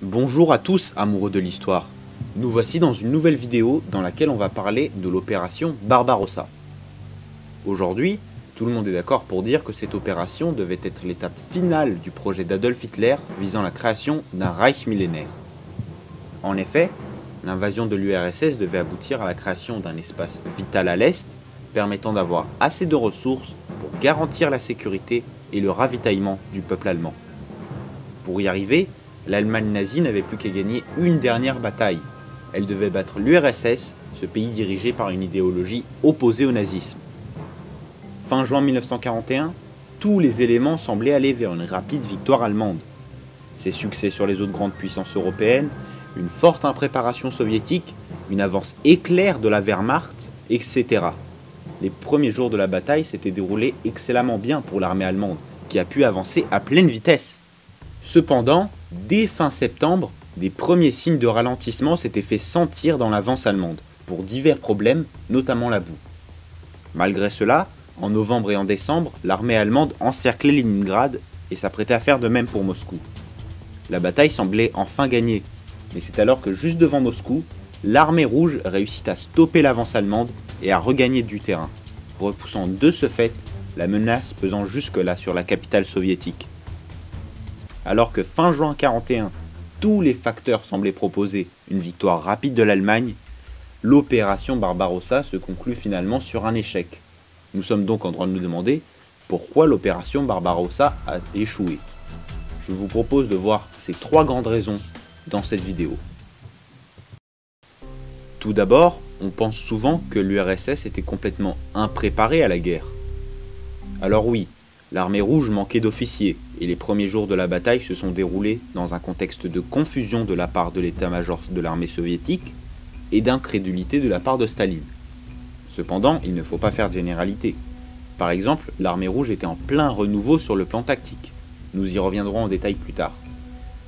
Bonjour à tous amoureux de l'histoire. Nous voici dans une nouvelle vidéo dans laquelle on va parler de l'opération Barbarossa. Aujourd'hui, tout le monde est d'accord pour dire que cette opération devait être l'étape finale du projet d'Adolf Hitler visant la création d'un Reich millénaire. En effet, l'invasion de l'URSS devait aboutir à la création d'un espace vital à l'Est, permettant d'avoir assez de ressources pour garantir la sécurité et le ravitaillement du peuple allemand. Pour y arriver, l'Allemagne nazie n'avait plus qu'à gagner une dernière bataille. Elle devait battre l'URSS, ce pays dirigé par une idéologie opposée au nazisme. Fin juin 1941, tous les éléments semblaient aller vers une rapide victoire allemande. Ses succès sur les autres grandes puissances européennes, une forte impréparation soviétique, une avance éclair de la Wehrmacht, etc. Les premiers jours de la bataille s'étaient déroulés excellemment bien pour l'armée allemande, qui a pu avancer à pleine vitesse. Cependant, dès fin septembre, des premiers signes de ralentissement s'étaient fait sentir dans l'avance allemande, pour divers problèmes, notamment la boue. Malgré cela, en novembre et en décembre, l'armée allemande encerclait Leningrad et s'apprêtait à faire de même pour Moscou. La bataille semblait enfin gagnée, mais c'est alors que juste devant Moscou, l'armée rouge réussit à stopper l'avance allemande et à regagner du terrain, repoussant de ce fait la menace pesant jusque-là sur la capitale soviétique. Alors que fin juin 1941, tous les facteurs semblaient proposer une victoire rapide de l'Allemagne, l'opération Barbarossa se conclut finalement sur un échec. Nous sommes donc en droit de nous demander pourquoi l'opération Barbarossa a échoué. Je vous propose de voir ces trois grandes raisons dans cette vidéo. Tout d'abord, on pense souvent que l'URSS était complètement impréparée à la guerre. Alors oui, l'armée rouge manquait d'officiers, et les premiers jours de la bataille se sont déroulés dans un contexte de confusion de la part de l'état-major de l'armée soviétique et d'incrédulité de la part de Staline. Cependant, il ne faut pas faire de généralité. Par exemple, l'armée rouge était en plein renouveau sur le plan tactique. Nous y reviendrons en détail plus tard.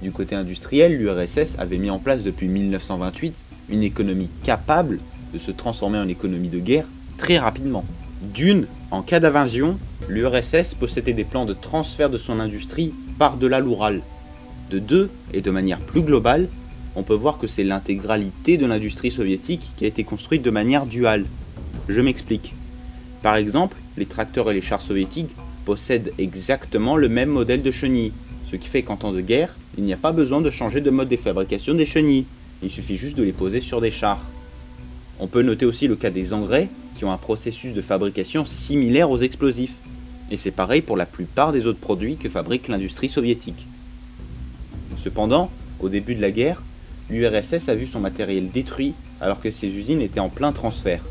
Du côté industriel, l'URSS avait mis en place depuis 1928 une économie capable de se transformer en économie de guerre très rapidement. D'une, en cas d'invasion, l'URSS possédait des plans de transfert de son industrie par-delà l'Oural. De deux, et de manière plus globale, on peut voir que c'est l'intégralité de l'industrie soviétique qui a été construite de manière duale. Je m'explique. Par exemple, les tracteurs et les chars soviétiques possèdent exactement le même modèle de chenilles, ce qui fait qu'en temps de guerre, il n'y a pas besoin de changer de mode de fabrication des chenilles, il suffit juste de les poser sur des chars. On peut noter aussi le cas des engrais, qui ont un processus de fabrication similaire aux explosifs. Et c'est pareil pour la plupart des autres produits que fabrique l'industrie soviétique. Cependant, au début de la guerre, l'URSS a vu son matériel détruit alors que ses usines étaient en plein transfert.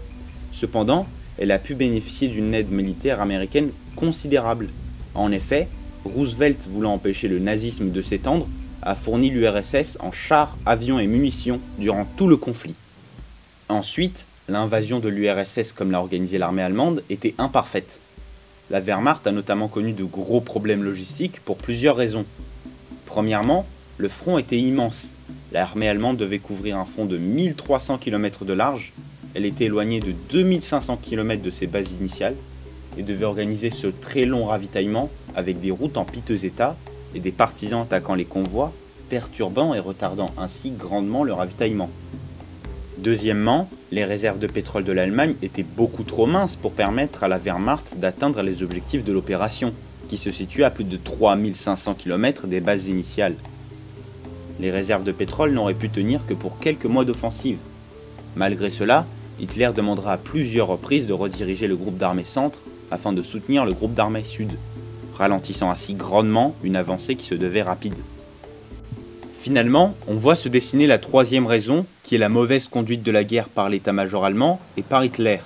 Cependant, elle a pu bénéficier d'une aide militaire américaine considérable. En effet, Roosevelt, voulant empêcher le nazisme de s'étendre, a fourni l'URSS en chars, avions et munitions durant tout le conflit. Ensuite, l'invasion de l'URSS comme l'a organisé l'armée allemande était imparfaite. La Wehrmacht a notamment connu de gros problèmes logistiques pour plusieurs raisons. Premièrement, le front était immense. L'armée allemande devait couvrir un front de 1300 km de large, elle était éloignée de 2500 km de ses bases initiales et devait organiser ce très long ravitaillement avec des routes en piteux état et des partisans attaquant les convois, perturbant et retardant ainsi grandement le ravitaillement. Deuxièmement, les réserves de pétrole de l'Allemagne étaient beaucoup trop minces pour permettre à la Wehrmacht d'atteindre les objectifs de l'opération, qui se situait à plus de 3500 km des bases initiales. Les réserves de pétrole n'auraient pu tenir que pour quelques mois d'offensive. Malgré cela, Hitler demandera à plusieurs reprises de rediriger le groupe d'armées centre afin de soutenir le groupe d'armées sud, ralentissant ainsi grandement une avancée qui se devait rapide. Finalement, on voit se dessiner la troisième raison, qui est la mauvaise conduite de la guerre par l'état-major allemand et par Hitler.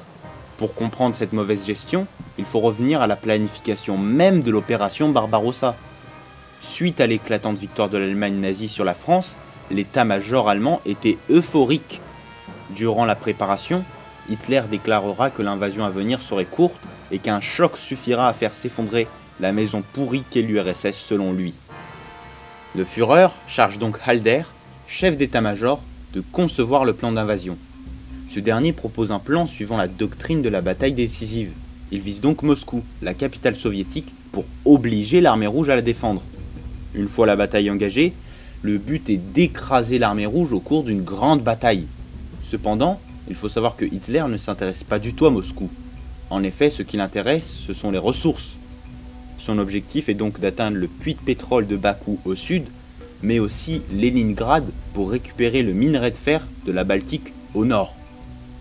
Pour comprendre cette mauvaise gestion, il faut revenir à la planification même de l'opération Barbarossa. Suite à l'éclatante victoire de l'Allemagne nazie sur la France, l'état-major allemand était euphorique. Durant la préparation, Hitler déclarera que l'invasion à venir serait courte et qu'un choc suffira à faire s'effondrer la maison pourrie qu'est l'URSS selon lui. Le Führer charge donc Halder, chef d'état-major, de concevoir le plan d'invasion. Ce dernier propose un plan suivant la doctrine de la bataille décisive. Il vise donc Moscou, la capitale soviétique, pour obliger l'armée rouge à la défendre. Une fois la bataille engagée, Le but est d'écraser l'armée rouge au cours d'une grande bataille. Cependant, il faut savoir que Hitler ne s'intéresse pas du tout à Moscou. En effet, ce qui l'intéresse, ce sont les ressources. Son objectif est donc d'atteindre le puits de pétrole de Bakou au sud, mais aussi Leningrad pour récupérer le minerai de fer de la Baltique au nord.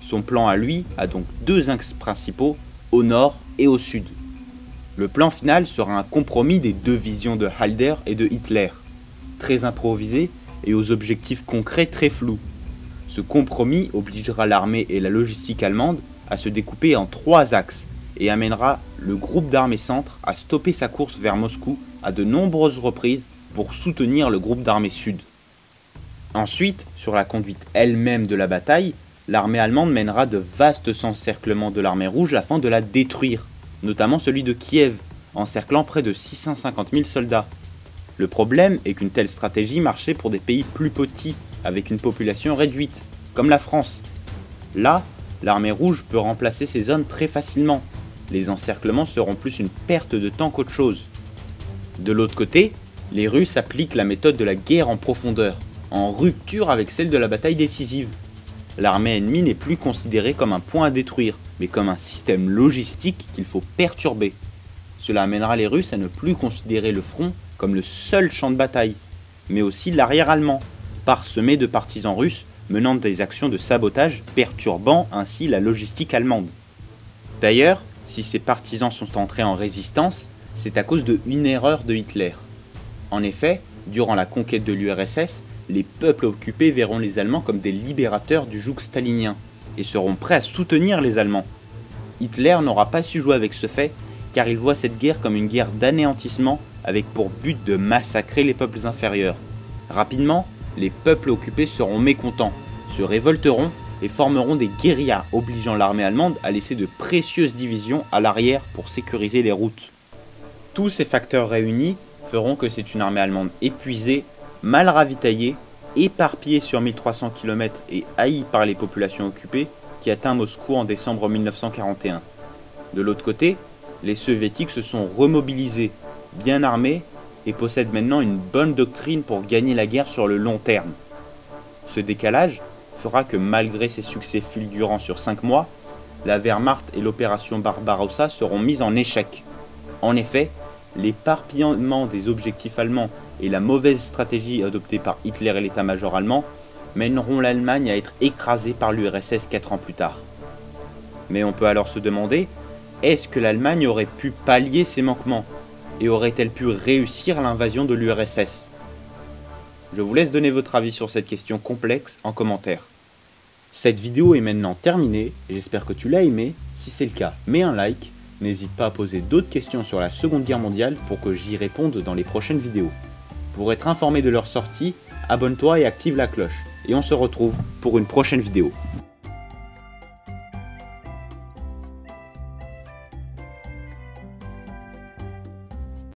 Son plan à lui a donc deux axes principaux, au nord et au sud. Le plan final sera un compromis des deux visions de Halder et de Hitler, très improvisé et aux objectifs concrets très flous. Ce compromis obligera l'armée et la logistique allemande à se découper en trois axes et amènera le groupe d'armées centre à stopper sa course vers Moscou à de nombreuses reprises pour soutenir le groupe d'armées sud. Ensuite, sur la conduite elle-même de la bataille, l'armée allemande mènera de vastes encerclements de l'armée rouge afin de la détruire, notamment celui de Kiev, encerclant près de 650 000 soldats. Le problème est qu'une telle stratégie marchait pour des pays plus petits, avec une population réduite, comme la France. Là, l'armée rouge peut remplacer ces zones très facilement. Les encerclements seront plus une perte de temps qu'autre chose. De l'autre côté, les Russes appliquent la méthode de la guerre en profondeur, en rupture avec celle de la bataille décisive. L'armée ennemie n'est plus considérée comme un point à détruire, mais comme un système logistique qu'il faut perturber. Cela amènera les Russes à ne plus considérer le front comme le seul champ de bataille, mais aussi l'arrière allemand, parsemé de partisans russes menant des actions de sabotage, perturbant ainsi la logistique allemande. D'ailleurs, si ces partisans sont entrés en résistance, c'est à cause d'une erreur de Hitler. En effet, durant la conquête de l'URSS, les peuples occupés verront les Allemands comme des libérateurs du joug stalinien et seront prêts à soutenir les Allemands. Hitler n'aura pas su jouer avec ce fait car il voit cette guerre comme une guerre d'anéantissement avec pour but de massacrer les peuples inférieurs. Rapidement, les peuples occupés seront mécontents, se révolteront et formeront des guérillas obligeant l'armée allemande à laisser de précieuses divisions à l'arrière pour sécuriser les routes. Tous ces facteurs réunis feront que c'est une armée allemande épuisée, mal ravitaillée, éparpillée sur 1300 km et haïe par les populations occupées qui atteint Moscou en décembre 1941. De l'autre côté, les soviétiques se sont remobilisés, bien armés et possèdent maintenant une bonne doctrine pour gagner la guerre sur le long terme. Ce décalage fera que malgré ses succès fulgurants sur 5 mois, la Wehrmacht et l'opération Barbarossa seront mises en échec. En effet, l'éparpillement des objectifs allemands et la mauvaise stratégie adoptée par Hitler et l'état-major allemand mèneront l'Allemagne à être écrasée par l'URSS 4 ans plus tard. Mais on peut alors se demander, est-ce que l'Allemagne aurait pu pallier ces manquements et aurait-elle pu réussir l'invasion de l'URSS? Je vous laisse donner votre avis sur cette question complexe en commentaire. Cette vidéo est maintenant terminée et j'espère que tu l'as aimée. Si c'est le cas, mets un like. N'hésite pas à poser d'autres questions sur la Seconde Guerre mondiale pour que j'y réponde dans les prochaines vidéos. Pour être informé de leur sortie, abonne-toi et active la cloche. Et on se retrouve pour une prochaine vidéo.